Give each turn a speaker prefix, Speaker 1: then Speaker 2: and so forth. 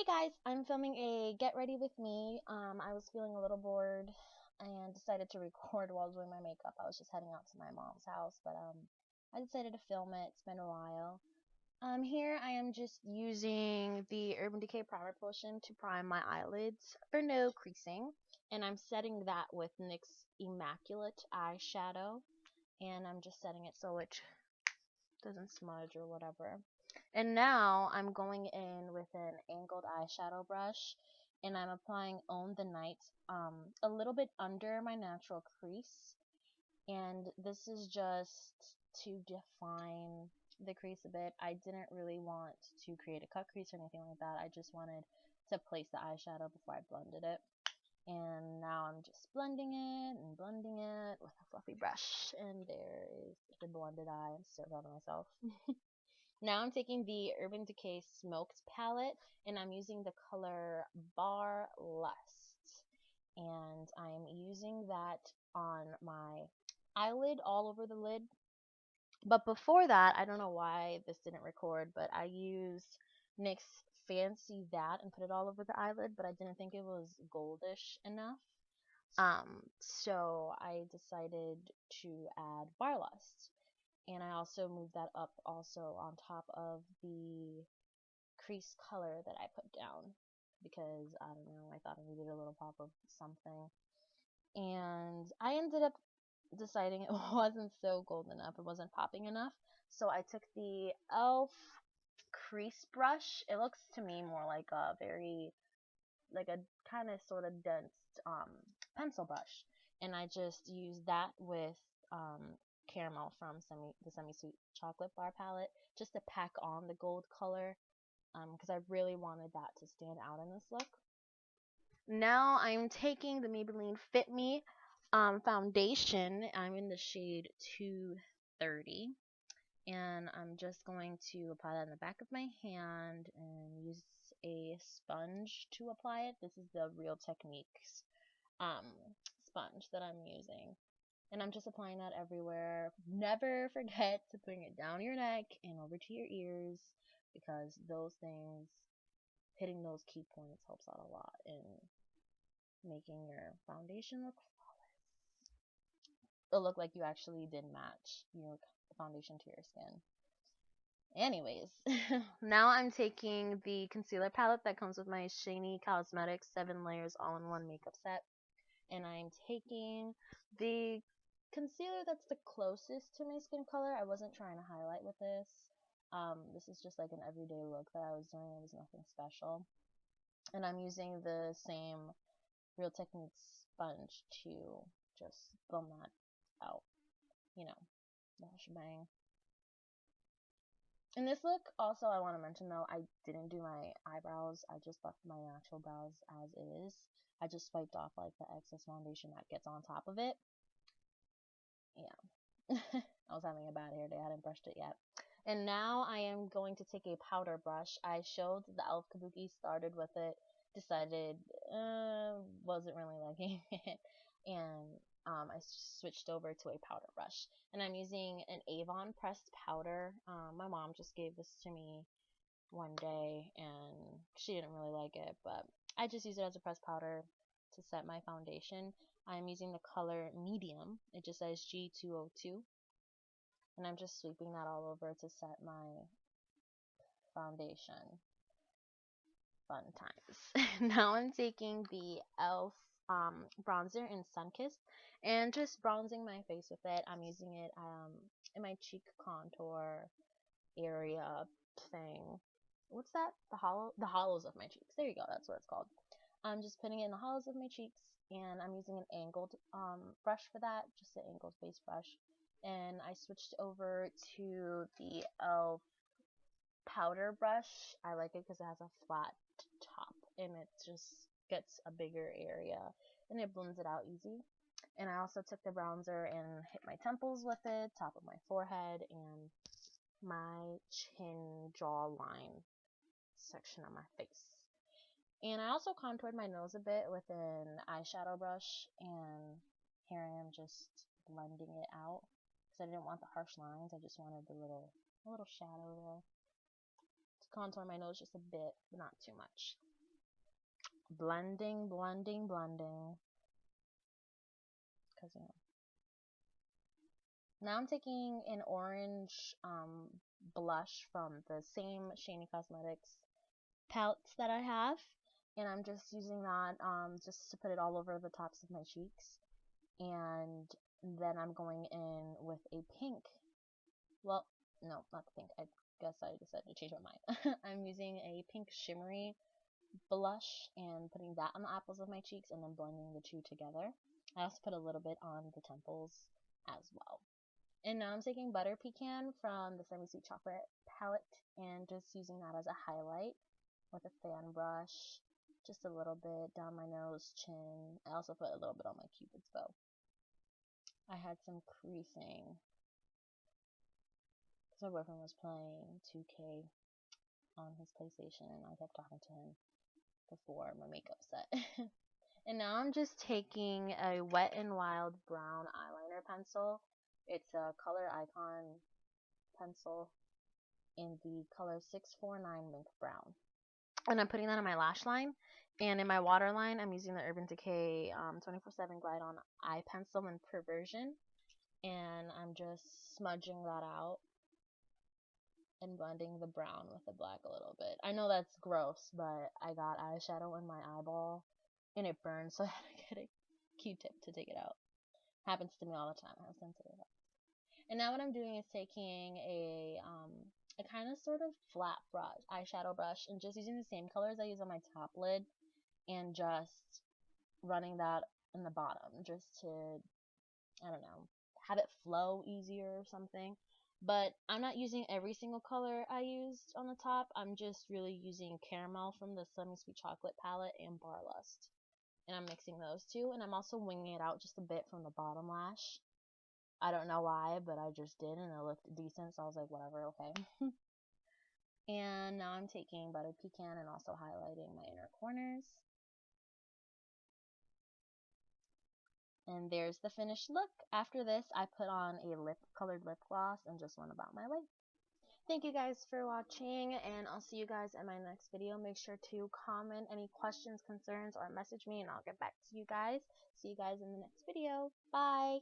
Speaker 1: Guys, I'm filming a get ready with me. I was feeling a little bored and decided to record while doing my makeup. I was just heading out to my mom's house, but I decided to film it. It's been a while. Here I am just using the Urban Decay Primer Potion to prime my eyelids for no creasing, and I'm setting that with NYX's Immaculate eyeshadow, and I'm just setting it so it doesn't smudge or whatever. And now I'm going in with an angled eyeshadow brush, and I'm applying Own the Night a little bit under my natural crease, and this is just to define the crease a bit. I didn't really want to create a cut crease or anything like that. I just wanted to place the eyeshadow before I blended it. And now I'm just blending it with a fluffy brush, and there is the blended eye. I'm so proud of myself. Now I'm taking the Urban Decay Smoked palette, and I'm using the color Bar Lust, and I'm using that on my eyelid, all over the lid. But before that, I don't know why this didn't record, but I used NYX Fancy That and put it all over the eyelid, but I didn't think it was goldish enough. So I decided to add Bar Lust. And I also moved that up also on top of the crease color that I put down, because I don't know, I thought I needed a little pop of something. And I ended up deciding it wasn't so golden enough, it wasn't popping enough. So I took the e.l.f. crease brush. It looks to me more like a kind of sort of dense pencil brush. And I just used that with caramel from the semi-sweet chocolate bar palette, just to pack on the gold color, because I really wanted that to stand out in this look. Now I'm taking the Maybelline Fit Me foundation. I'm in the shade 230, and I'm just going to apply that in the back of my hand and use a sponge to apply it. This is the Real Techniques sponge that I'm using. And I'm just applying that everywhere. Never forget to bring it down your neck and over to your ears, because those things, hitting those key points, helps out a lot in making your foundation look flawless. It'll look like you actually did match your foundation to your skin. Anyways, now I'm taking the concealer palette that comes with my Shiny Cosmetics 7 Layers All-in-One Makeup Set, and I'm taking the concealer that's the closest to my skin color. I wasn't trying to highlight with this. This is just like an everyday look that I was doing. It was nothing special. And I'm using the same Real Techniques sponge to just blend that out. You know, the whole shebang. In this look, also, I want to mention though, I didn't do my eyebrows. I just left my natural brows as is. I just swiped off like the excess foundation that gets on top of it. Yeah. I was having a bad hair day. I hadn't brushed it yet. And now I am going to take a powder brush. I showed the e.l.f. Kabuki, started with it, decided wasn't really liking it, and I switched over to a powder brush. And I'm using an Avon pressed powder. My mom just gave this to me one day, and she didn't really like it, but I just use it as a pressed powder to set my foundation. I'm using the color Medium. It just says G202. And I'm just sweeping that all over to set my foundation. Fun times. Now I'm taking the e.l.f. Bronzer in Sunkissed and just bronzing my face with it. I'm using it in my cheek contour area thing. What's that? The hollows of my cheeks. There you go. That's what it's called. I'm just putting it in the hollows of my cheeks, and I'm using an angled brush for that, just an angled base brush. And I switched over to the e.l.f. powder brush. I like it because it has a flat top, and it just gets a bigger area, and it blends it out easy. And I also took the bronzer and hit my temples with it, top of my forehead, and my chin jawline section of my face. And I also contoured my nose a bit with an eyeshadow brush, and here I am just blending it out, because I didn't want the harsh lines. I just wanted a little shadow there to contour my nose just a bit, but not too much. blending, blending, blending. Cause now I'm taking an orange blush from the same Shiny Cosmetics palettes that I have, and I'm just using that just to put it all over the tops of my cheeks. And then I'm going in with a pink. Well, no, not the pink. I guess I decided to change my mind. I'm using a pink shimmery blush and putting that on the apples of my cheeks and then blending the two together. I also put a little bit on the temples as well. And now I'm taking Butter Pecan from the Semi Sweet Chocolate palette and just using that as a highlight with a fan brush. Just a little bit down my nose, chin. I also put a little bit on my Cupid's bow. I had some creasing because my boyfriend was playing 2K on his PlayStation and I kept talking to him before my makeup set. And now I'm just taking a Wet n Wild brown eyeliner pencil. It's a Color Icon pencil in the color 649 Mink Brown. And I'm putting that on my lash line. And in my waterline, I'm using the Urban Decay 24/7 Glide On Eye Pencil in Perversion. And I'm just smudging that out and blending the brown with the black a little bit. I know that's gross, but I got eyeshadow in my eyeball and it burned, so I had to get a Q-tip to take it out. Happens to me all the time. I have sensitive eyes. And now what I'm doing is taking a kind of sort of flat brush, eyeshadow brush, and just using the same colors I use on my top lid and just running that in the bottom just to, I don't know, have it flow easier or something. But I'm not using every single color I used on the top. I'm just really using Caramel from the Semi Sweet Chocolate palette and Barlust. And I'm mixing those two. And I'm also winging it out just a bit from the bottom lash. I don't know why, but I just did, and it looked decent, so I was like, whatever, okay. And now I'm taking Butter Pecan and also highlighting my inner corners. And there's the finished look. After this, I put on a colored lip gloss and just went about my way. Thank you guys for watching, and I'll see you guys in my next video. Make sure to comment any questions, concerns, or message me, and I'll get back to you guys. See you guys in the next video. Bye!